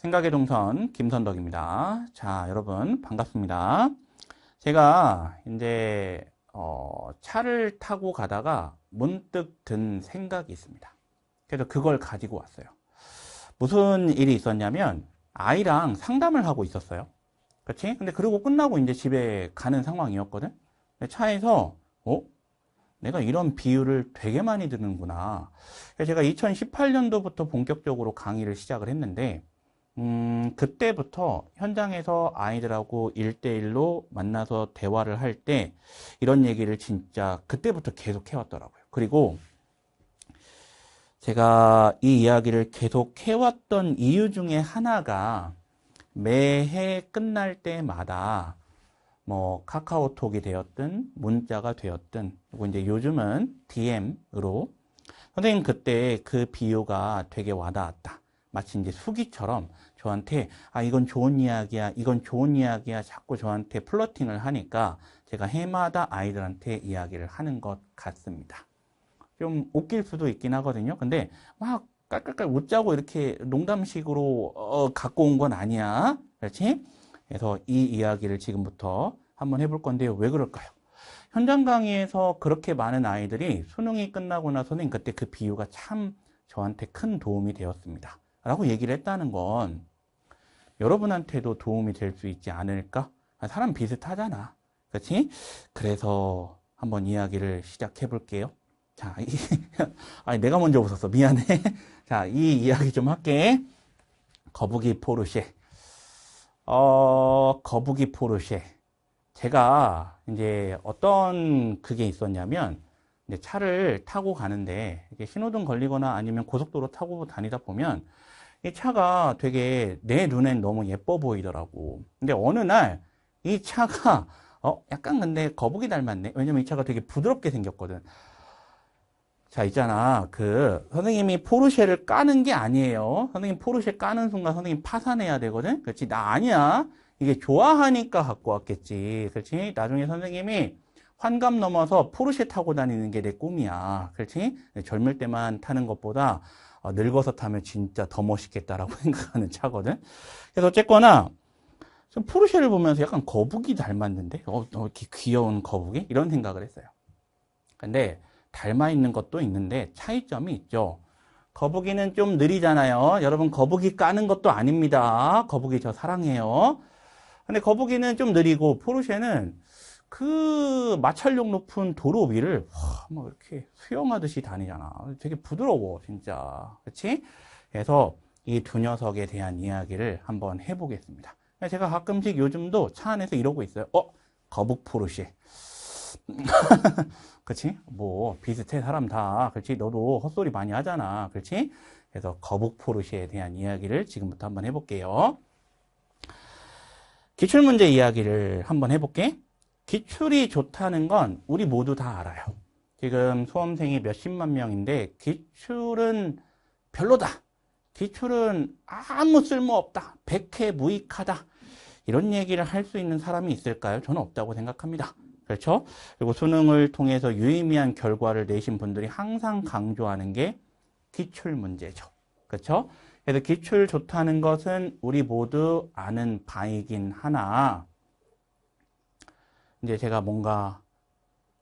생각의 동선 김선덕입니다. 자, 여러분 반갑습니다. 제가 이제 차를 타고 가다가 문득 든 생각이 있습니다. 그래서 그걸 가지고 왔어요. 무슨 일이 있었냐면 아이랑 상담을 하고 있었어요. 그렇지? 근데 그러고 끝나고 이제 집에 가는 상황이었거든. 근데 차에서 내가 이런 비유를 되게 많이 듣는구나. 그래서 제가 2018년도부터 본격적으로 강의를 시작을 했는데 그때부터 현장에서 아이들하고 1대1로 만나서 대화를 할 때 이런 얘기를 진짜 그때부터 계속 해왔더라고요. 그리고 제가 이 이야기를 계속 해왔던 이유 중에 하나가 매해 끝날 때마다 뭐 카카오톡이 되었든 문자가 되었든 그리고 이제 요즘은 DM으로 선생님 그때 그 비유가 되게 와닿았다. 마치 이제 수기처럼 저한테 이건 좋은 이야기야, 이건 좋은 이야기야 자꾸 저한테 플러팅을 하니까 제가 해마다 아이들한테 이야기를 하는 것 같습니다. 좀 웃길 수도 있긴 하거든요. 근데 막 깔깔깔 웃자고 이렇게 농담식으로 갖고 온 건 아니야. 그렇지? 그래서 이 이야기를 지금부터 한번 해볼 건데요. 왜 그럴까요? 현장 강의에서 그렇게 많은 아이들이 수능이 끝나고 나서 선생님 그때 그 비유가 참 저한테 큰 도움이 되었습니다. 라고 얘기를 했다는 건 여러분한테도 도움이 될 수 있지 않을까? 사람 비슷하잖아. 그렇지? 그래서 한번 이야기를 시작해 볼게요. 자, 내가 먼저 웃었어. 미안해. 자, 이 이야기 좀 할게. 거북이 포르쉐. 거북이 포르쉐. 제가 이제 어떤 그게 있었냐면, 이제 차를 타고 가는데, 이게 신호등 걸리거나 아니면 고속도로 타고 다니다 보면, 이 차가 되게 내 눈엔 너무 예뻐 보이더라고. 근데 어느 날, 이 차가, 약간 근데 거북이 닮았네. 왜냐면 이 차가 되게 부드럽게 생겼거든. 자, 있잖아. 선생님이 포르쉐를 까는 게 아니에요. 선생님 포르쉐 까는 순간 선생님 파산해야 되거든? 그렇지? 나 아니야. 이게 좋아하니까 갖고 왔겠지. 그렇지? 나중에 선생님이 환갑 넘어서 포르쉐 타고 다니는 게 내 꿈이야. 그렇지? 젊을 때만 타는 것보다 늙어서 타면 진짜 더 멋있겠다라고 생각하는 차거든? 그래서 어쨌거나, 포르쉐를 보면서 약간 거북이 닮았는데? 이렇게 귀여운 거북이? 이런 생각을 했어요. 근데, 닮아 있는 것도 있는데 차이점이 있죠. 거북이는 좀 느리잖아요. 여러분 거북이 까는 것도 아닙니다. 거북이 저 사랑해요. 근데 거북이는 좀 느리고 포르쉐는 그 마찰력 높은 도로 위를 뭐 이렇게 수영하듯이 다니잖아. 되게 부드러워 진짜. 그렇지? 그래서 이 두 녀석에 대한 이야기를 한번 해보겠습니다. 제가 가끔씩 요즘도 차 안에서 이러고 있어요. 거북 포르쉐. 그렇지? 뭐 비슷해 사람 다. 그렇지? 너도 헛소리 많이 하잖아. 그렇지? 그래서 거북 포르쉐에 대한 이야기를 지금부터 한번 해볼게요. 기출문제 이야기를 한번 해볼게. 기출이 좋다는 건 우리 모두 다 알아요. 지금 수험생이 몇십만 명인데 기출은 별로다. 기출은 아무 쓸모없다. 백해무익하다. 이런 얘기를 할 수 있는 사람이 있을까요? 저는 없다고 생각합니다. 그렇죠? 그리고 수능을 통해서 유의미한 결과를 내신 분들이 항상 강조하는 게 기출 문제죠. 그렇죠? 그래서 기출 좋다는 것은 우리 모두 아는 바이긴 하나 이제 제가 뭔가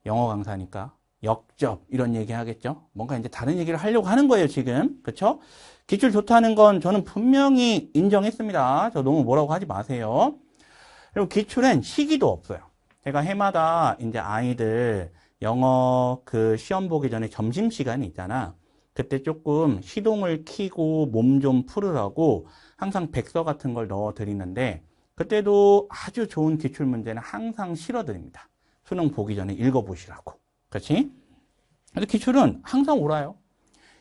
영어 강사니까 역접 이런 얘기 하겠죠? 뭔가 이제 다른 얘기를 하려고 하는 거예요, 지금. 그렇죠? 기출 좋다는 건 저는 분명히 인정했습니다. 저 너무 뭐라고 하지 마세요. 그리고 기출엔 시기도 없어요. 제가 해마다 이제 아이들 영어 시험 보기 전에 점심시간이 있잖아. 그때 조금 시동을 켜고 몸 좀 풀으라고 항상 백서 같은 걸 넣어 드리는데 그때도 아주 좋은 기출 문제는 항상 실어 드립니다. 수능 보기 전에 읽어 보시라고. 그렇지? 그래서 기출은 항상 옳아요.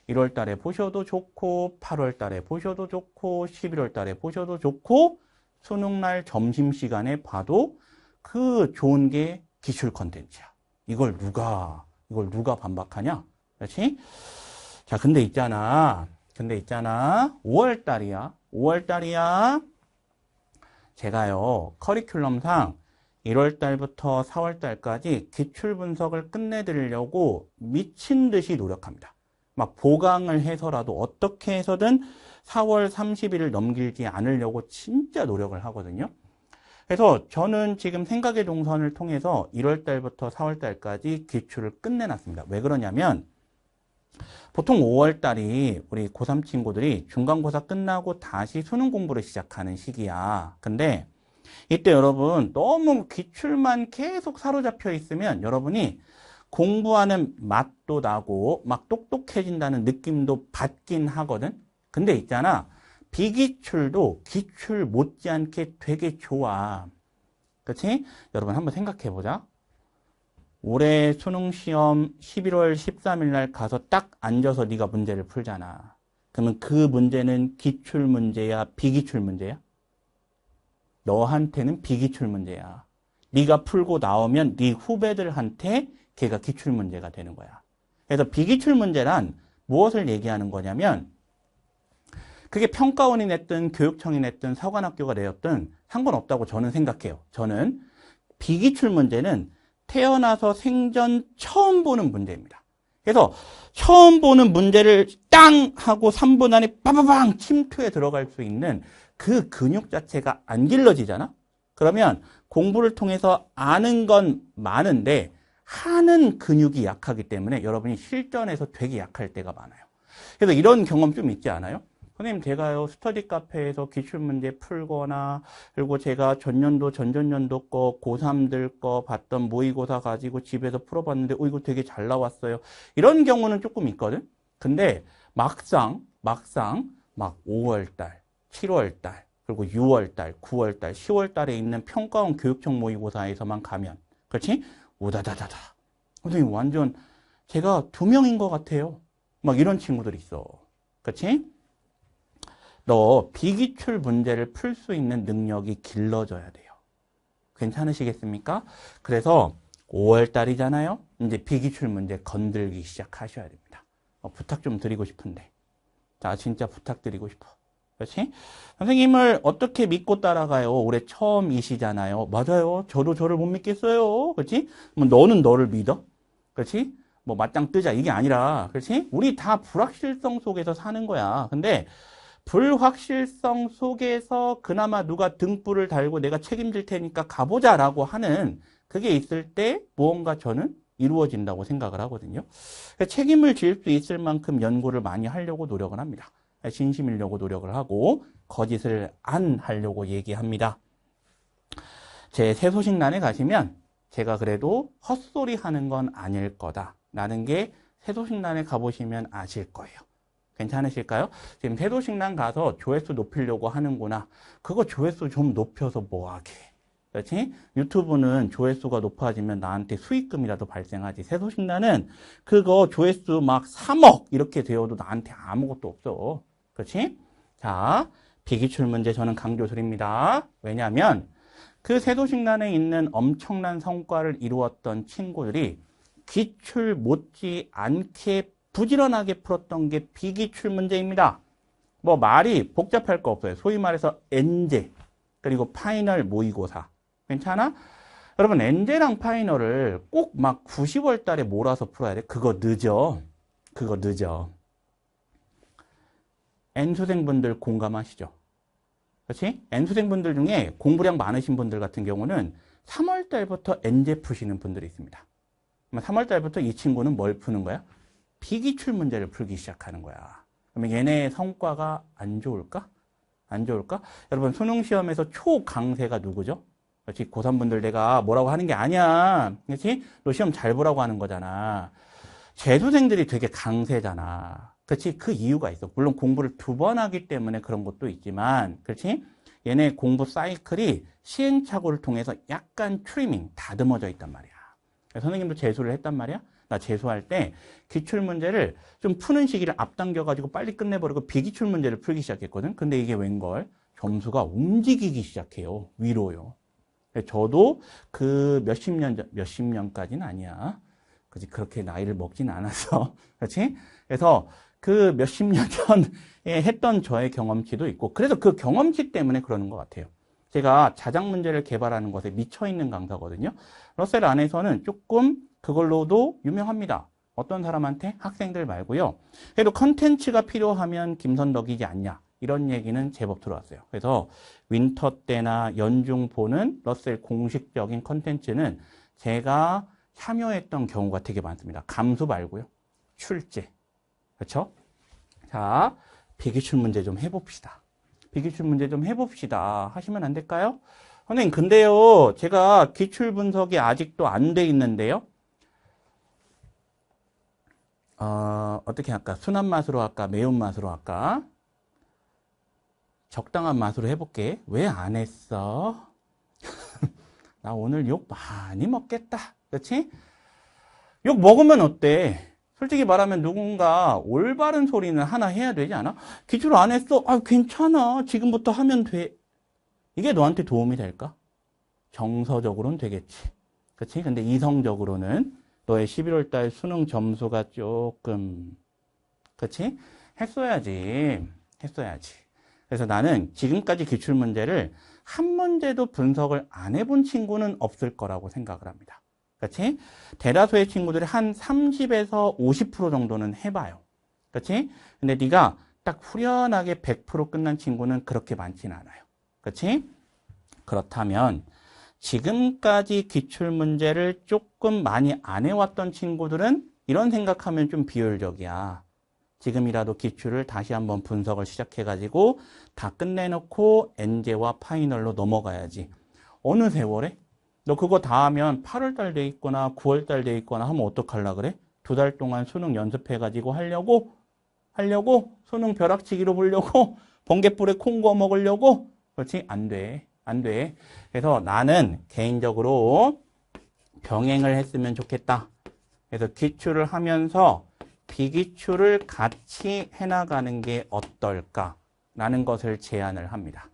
1월 달에 보셔도 좋고 8월 달에 보셔도 좋고 11월 달에 보셔도 좋고 수능날 점심시간에 봐도 그 좋은 게 기출 컨텐츠야. 이걸 누가 반박하냐? 그렇지? 자, 근데 있잖아. 5월 달이야. 5월 달이야. 제가요, 커리큘럼상 1월 달부터 4월 달까지 기출 분석을 끝내드리려고 미친 듯이 노력합니다. 막 보강을 해서라도 어떻게 해서든 4월 30일을 넘기지 않으려고 진짜 노력을 하거든요. 그래서 저는 지금 생각의 동선을 통해서 1월 달부터 4월 달까지 기출을 끝내놨습니다. 왜 그러냐면 보통 5월 달이 우리 고3 친구들이 중간고사 끝나고 다시 수능 공부를 시작하는 시기야. 근데 이때 여러분 너무 기출만 계속 사로잡혀 있으면 여러분이 공부하는 맛도 나고 막 똑똑해진다는 느낌도 받긴 하거든. 근데 있잖아. 비기출도 기출 못지않게 되게 좋아. 그렇지? 여러분 한번 생각해 보자. 올해 수능시험 11월 13일 날 가서 딱 앉아서 네가 문제를 풀잖아. 그러면 그 문제는 기출 문제야, 비기출 문제야? 너한테는 비기출 문제야. 네가 풀고 나오면 네 후배들한테 걔가 기출 문제가 되는 거야. 그래서 비기출 문제란 무엇을 얘기하는 거냐면 그게 평가원이 냈든 교육청이 냈든 사관학교가 내었든 상관없다고 저는 생각해요. 저는 비기출 문제는 태어나서 생전 처음 보는 문제입니다. 그래서 처음 보는 문제를 땅 하고 3분 안에 빠바방 침투에 들어갈 수 있는 그 근육 자체가 안 길러지잖아? 그러면 공부를 통해서 아는 건 많은데 하는 근육이 약하기 때문에 여러분이 실전에서 되게 약할 때가 많아요. 그래서 이런 경험 좀 있지 않아요? 선생님, 제가요, 스터디 카페에서 기출문제 풀거나, 그리고 제가 전년도, 전전년도 거, 고3들 거 봤던 모의고사 가지고 집에서 풀어봤는데, 이거 되게 잘 나왔어요. 이런 경우는 조금 있거든? 근데 막상, 막 5월달, 7월달, 그리고 6월달, 9월달, 10월달에 있는 평가원 교육청 모의고사에서만 가면, 그렇지? 우다다다다. 선생님, 완전 제가 2명인 것 같아요. 막 이런 친구들이 있어. 그렇지? 너 비기출 문제를 풀 수 있는 능력이 길러져야 돼요. 괜찮으시겠습니까? 그래서 5월 달이잖아요. 이제 비기출 문제 건들기 시작하셔야 됩니다. 부탁 좀 드리고 싶은데. 자, 진짜 부탁드리고 싶어. 그렇지? 선생님을 어떻게 믿고 따라가요? 올해 처음이시잖아요. 맞아요. 저도 저를 못 믿겠어요. 그렇지? 뭐 너는 너를 믿어? 그렇지? 뭐 맞짱 뜨자 이게 아니라, 그렇지? 우리 다 불확실성 속에서 사는 거야. 근데 불확실성 속에서 그나마 누가 등불을 달고 내가 책임질 테니까 가보자라고 하는 그게 있을 때 무언가 저는 이루어진다고 생각을 하거든요. 책임을 질 수 있을 만큼 연구를 많이 하려고 노력을 합니다. 진심이려고 노력을 하고 거짓을 안 하려고 얘기합니다. 제 새소식란에 가시면 제가 그래도 헛소리 하는 건 아닐 거다라는 게 새소식란에 가보시면 아실 거예요. 괜찮으실까요? 지금 새소식란 가서 조회수 높이려고 하는구나. 그거 조회수 좀 높여서 뭐하게. 그렇지? 유튜브는 조회수가 높아지면 나한테 수익금이라도 발생하지. 새소식란은 그거 조회수 막 3억 이렇게 되어도 나한테 아무것도 없어. 그렇지? 자, 비기출 문제 저는 강조드립니다. 왜냐하면 그 새소식란에 있는 엄청난 성과를 이루었던 친구들이 기출 못지 않게 부지런하게 풀었던 게 비기출 문제입니다. 뭐 말이 복잡할 거 없어요. 소위 말해서 엔제 그리고 파이널 모의고사. 괜찮아? 여러분 엔제랑 파이널을 꼭 막 90월 달에 몰아서 풀어야 돼. 그거 늦어. 그거 늦어. N수생분들 공감하시죠? 그렇지? N수생분들 중에 공부량 많으신 분들 같은 경우는 3월 달부터 엔제 푸시는 분들이 있습니다. 3월 달부터 이 친구는 뭘 푸는 거야? 비기출 문제를 풀기 시작하는 거야. 그러면 얘네의 성과가 안 좋을까? 안 좋을까? 여러분 수능 시험에서 초강세가 누구죠? 그렇지? 고3분들 내가 뭐라고 하는 게 아니야. 그렇지? 너 시험 잘 보라고 하는 거잖아. 재수생들이 되게 강세잖아. 그렇지? 그 이유가 있어. 물론 공부를 2번 하기 때문에 그런 것도 있지만, 그렇지? 얘네 공부 사이클이 시행착오를 통해서 약간 트리밍, 다듬어져 있단 말이야. 선생님도 재수를 했단 말이야. 나 재수할 때 기출문제를 좀 푸는 시기를 앞당겨가지고 빨리 끝내버리고 비기출 문제를 풀기 시작했거든. 근데 이게 웬걸? 점수가 움직이기 시작해요. 위로요. 저도 그 몇십 년까지는 아니야. 그렇지? 그렇게 나이를 먹진 않았어. 그렇지? 그래서 그 몇십 년 전에 했던 저의 경험치도 있고, 그래서 그 경험치 때문에 그러는 것 같아요. 제가 자작 문제를 개발하는 것에 미쳐있는 강사거든요. 러셀 안에서는 조금 그걸로도 유명합니다. 어떤 사람한테? 학생들 말고요. 그래도 컨텐츠가 필요하면 김선덕이지 않냐. 이런 얘기는 제법 들어왔어요. 그래서 윈터 때나 연중 보는 러셀 공식적인 컨텐츠는 제가 참여했던 경우가 되게 많습니다. 감수 말고요. 출제. 그렇죠? 자, 비기출 문제 좀 해봅시다. 비기출 문제 좀 해봅시다. 하시면 안 될까요? 선생님, 근데요, 제가 기출 분석이 아직도 안 돼 있는데요. 어떻게 할까? 순한 맛으로 할까? 매운 맛으로 할까? 적당한 맛으로 해볼게. 왜 안 했어? 나 오늘 욕 많이 먹겠다. 그렇지? 욕 먹으면 어때? 솔직히 말하면 누군가 올바른 소리는 하나 해야 되지 않아? 기출 안 했어? 아, 괜찮아. 지금부터 하면 돼. 이게 너한테 도움이 될까? 정서적으로는 되겠지. 그렇지? 근데 이성적으로는 너의 11월 달 수능 점수가 조금, 그렇지? 했어야지. 그래서 나는 지금까지 기출 문제를 한 문제도 분석을 안 해본 친구는 없을 거라고 생각을 합니다. 그렇지? 대다수의 친구들이 한 30에서 50% 정도는 해봐요. 그렇지? 근데 네가 딱 후련하게 100% 끝난 친구는 그렇게 많지는 않아요. 그렇지? 그렇다면 지금까지 기출 문제를 조금 많이 안 해왔던 친구들은 이런 생각하면 좀 비효율적이야. 지금이라도 기출을 다시 한번 분석을 시작해가지고 다 끝내놓고 엔제와 파이널로 넘어가야지. 어느 세월에? 너 그거 다 하면 8월달 돼 있거나 9월달 돼 있거나 하면 어떡하려 그래? 2달 동안 수능 연습해가지고 하려고? 수능 벼락치기로 보려고? 번갯불에 콩 구워 먹으려고? 그렇지? 안 돼. 그래서 나는 개인적으로 병행을 했으면 좋겠다. 그래서 기출을 하면서 비기출을 같이 해나가는 게 어떨까라는 것을 제안을 합니다.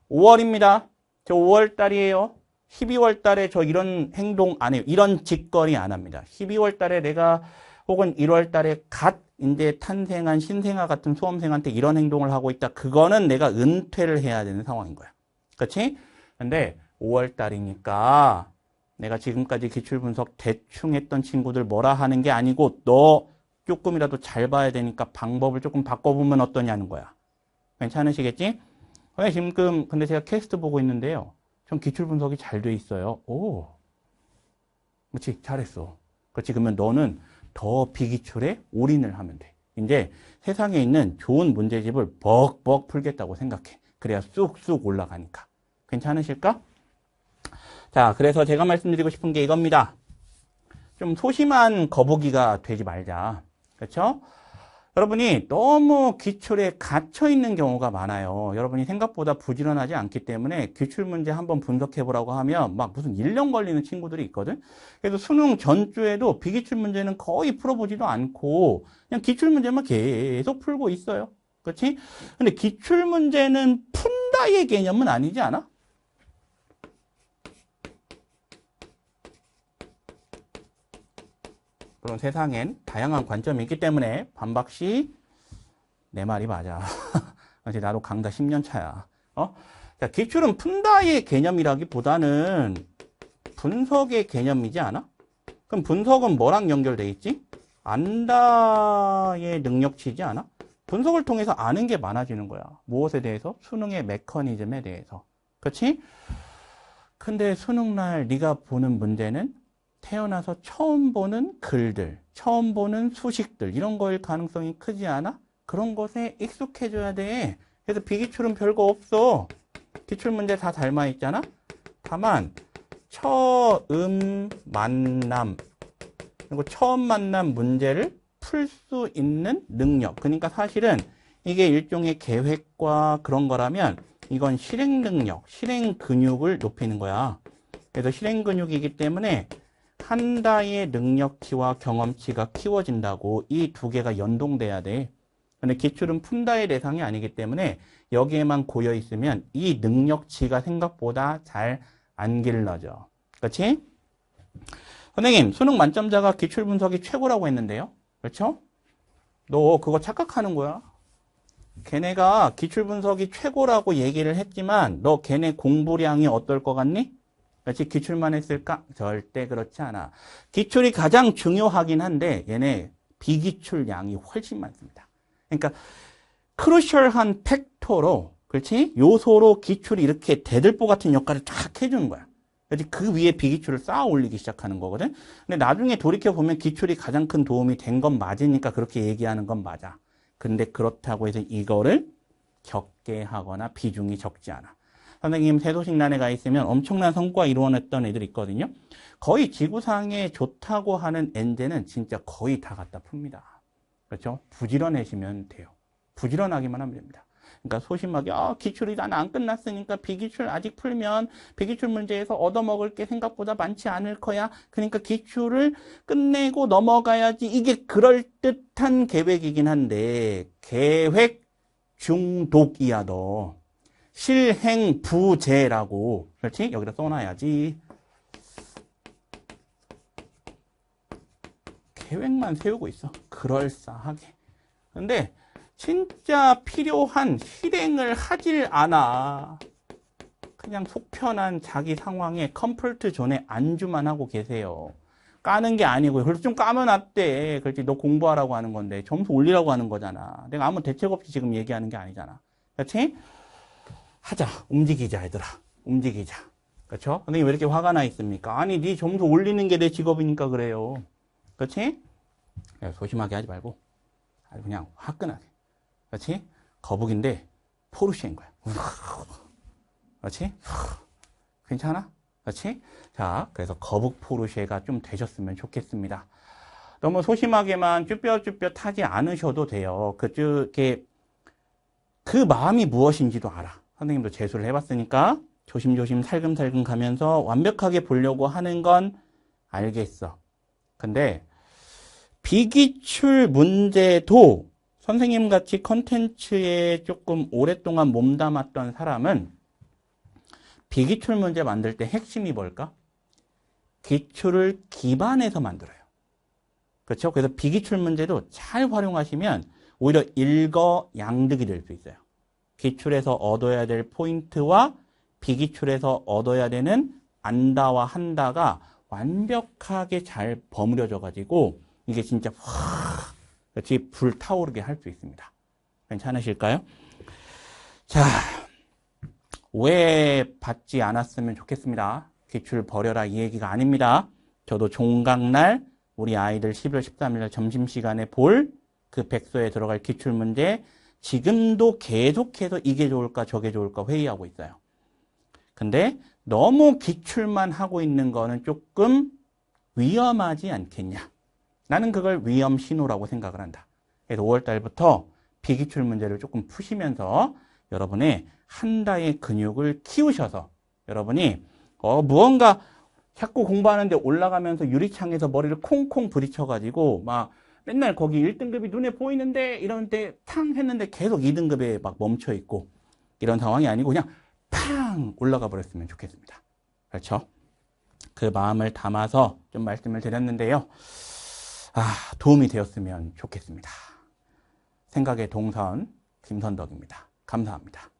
5월입니다. 저 5월 달이에요. 12월 달에 저 이런 행동 안 해요. 이런 짓거리 안 합니다. 12월 달에 내가 혹은 1월 달에 갓 이제 탄생한 신생아 같은 수험생한테 이런 행동을 하고 있다. 그거는 내가 은퇴를 해야 되는 상황인 거야. 그렇지? 근데 5월 달이니까 내가 지금까지 기출 분석 대충 했던 친구들 뭐라 하는 게 아니고 너 조금이라도 잘 봐야 되니까 방법을 조금 바꿔보면 어떠냐는 거야. 괜찮으시겠지? 지금 근데 제가 캐스트 보고 있는데요. 전 기출 분석이 잘 돼 있어요. 오, 그렇지, 잘했어. 그렇지, 그러면 너는 더 비기출에 올인을 하면 돼. 이제 세상에 있는 좋은 문제집을 벅벅 풀겠다고 생각해. 그래야 쑥쑥 올라가니까. 괜찮으실까? 자, 그래서 제가 말씀드리고 싶은 게 이겁니다. 좀 소심한 거북이가 되지 말자. 그렇죠? 여러분이 너무 기출에 갇혀 있는 경우가 많아요. 여러분이 생각보다 부지런하지 않기 때문에 기출 문제 한번 분석해 보라고 하면 막 무슨 1년 걸리는 친구들이 있거든. 그래서 수능 전주에도 비기출 문제는 거의 풀어보지도 않고 그냥 기출 문제만 계속 풀고 있어요. 그렇지? 근데 기출 문제는 푼다의 개념은 아니지 않아? 그런 세상엔 다양한 관점이 있기 때문에 반박시 내 말이 맞아. 나도 강다 10년 차야. 자, 기출은 푼다의 개념이라기보다는 분석의 개념이지 않아? 그럼 분석은 뭐랑 연결돼 있지? 안다의 능력치지 않아? 분석을 통해서 아는 게 많아지는 거야. 무엇에 대해서? 수능의 메커니즘에 대해서. 그렇지? 근데 수능날 네가 보는 문제는 태어나서 처음 보는 글들, 처음 보는 수식들 이런 거일 가능성이 크지 않아? 그런 것에 익숙해져야 돼. 그래서 비기출은 별거 없어. 기출 문제 다 닮아 있잖아? 다만 처음 만남 그리고 처음 만난 문제를 풀 수 있는 능력. 그러니까 사실은 이게 일종의 계획과 그런 거라면 이건 실행 능력, 실행 근육을 높이는 거야. 그래서 실행 근육이기 때문에 한다의 능력치와 경험치가 키워진다고 이 두 개가 연동돼야 돼. 근데 기출은 푼다의 대상이 아니기 때문에 여기에만 고여 있으면 이 능력치가 생각보다 잘 안 길러져. 그렇지? 선생님, 수능 만점자가 기출 분석이 최고라고 했는데요. 그렇죠? 너 그거 착각하는 거야. 걔네가 기출 분석이 최고라고 얘기를 했지만 너 걔네 공부량이 어떨 것 같니? 그렇지? 기출만 했을까? 절대 그렇지 않아. 기출이 가장 중요하긴 한데 얘네 비기출 양이 훨씬 많습니다. 그러니까 크루셜한 팩터로, 그렇지? 요소로 기출이 이렇게 대들보 같은 역할을 쫙 해주는 거야. 그래서 그 위에 비기출을 쌓아 올리기 시작하는 거거든. 근데 나중에 돌이켜보면 기출이 가장 큰 도움이 된 건 맞으니까 그렇게 얘기하는 건 맞아. 근데 그렇다고 해서 이거를 적게 하거나 비중이 적지 않아. 선생님 세도식란에 가 있으면 엄청난 성과 이루어냈던 애들 있거든요. 거의 지구상에 좋다고 하는 엔제는 진짜 거의 다 갖다 풉니다. 그렇죠? 부지런해지면 돼요. 부지런하기만 하면 됩니다. 그러니까 소심하게 기출이 난 안 끝났으니까 비기출 아직 풀면 비기출 문제에서 얻어먹을 게 생각보다 많지 않을 거야. 그러니까 기출을 끝내고 넘어가야지. 이게 그럴듯한 계획이긴 한데 계획 중독이야 너. 실행 부재라고. 그렇지? 여기다 써놔야지. 계획만 세우고 있어. 그럴싸하게. 근데 진짜 필요한 실행을 하질 않아. 그냥 속편한 자기 상황에 컴포트 존에 안주만 하고 계세요. 까는 게 아니고요. 그래서 좀 까면 어때? 그렇지? 너 공부하라고 하는 건데 점수 올리라고 하는 거잖아. 내가 아무 대책 없이 지금 얘기하는 게 아니잖아. 그렇지? 하자. 움직이자 얘들아. 움직이자. 그렇죠? 선생님 왜 이렇게 화가 나 있습니까? 아니 네 점수 올리는 게 내 직업이니까 그래요. 그렇지? 소심하게 하지 말고 아주 그냥 화끈하게. 그렇지? 거북인데 포르쉐인 거야. 그렇지? 괜찮아? 그렇지? 자, 그래서 거북 포르쉐가 좀 되셨으면 좋겠습니다. 너무 소심하게만 쭈뼛쭈뼛 하지 않으셔도 돼요. 그 마음이 무엇인지도 알아. 선생님도 재수를 해봤으니까 조심조심 살금살금 가면서 완벽하게 보려고 하는 건 알겠어. 근데 비기출 문제도 선생님 같이 컨텐츠에 조금 오랫동안 몸담았던 사람은 비기출 문제 만들 때 핵심이 뭘까? 기출을 기반해서 만들어요. 그렇죠? 그래서 비기출 문제도 잘 활용하시면 오히려 일거양득이 될 수 있어요. 기출에서 얻어야 될 포인트와 비기출에서 얻어야 되는 안다와 한다가 완벽하게 잘 버무려져 가지고 이게 진짜 확 그렇지 불타오르게 할 수 있습니다. 괜찮으실까요? 자, 오해 받지 않았으면 좋겠습니다. 기출 버려라 이 얘기가 아닙니다. 저도 종강날 우리 아이들 11월 13일 점심시간에 볼 그 백서에 들어갈 기출 문제 지금도 계속해서 이게 좋을까 저게 좋을까 회의하고 있어요. 근데 너무 기출만 하고 있는 거는 조금 위험하지 않겠냐. 나는 그걸 위험 신호라고 생각을 한다. 그래서 5월 달부터 비기출 문제를 조금 푸시면서 여러분의 한다의 근육을 키우셔서 여러분이 무언가 자꾸 공부하는데 올라가면서 유리창에서 머리를 콩콩 부딪혀가지고 막 맨날 거기 1등급이 눈에 보이는데 이러는데 탕 했는데 계속 2등급에 막 멈춰있고 이런 상황이 아니고 그냥 팡 올라가 버렸으면 좋겠습니다. 그렇죠? 그 마음을 담아서 좀 말씀을 드렸는데요. 도움이 되었으면 좋겠습니다. 생각의 동선 김선덕입니다. 감사합니다.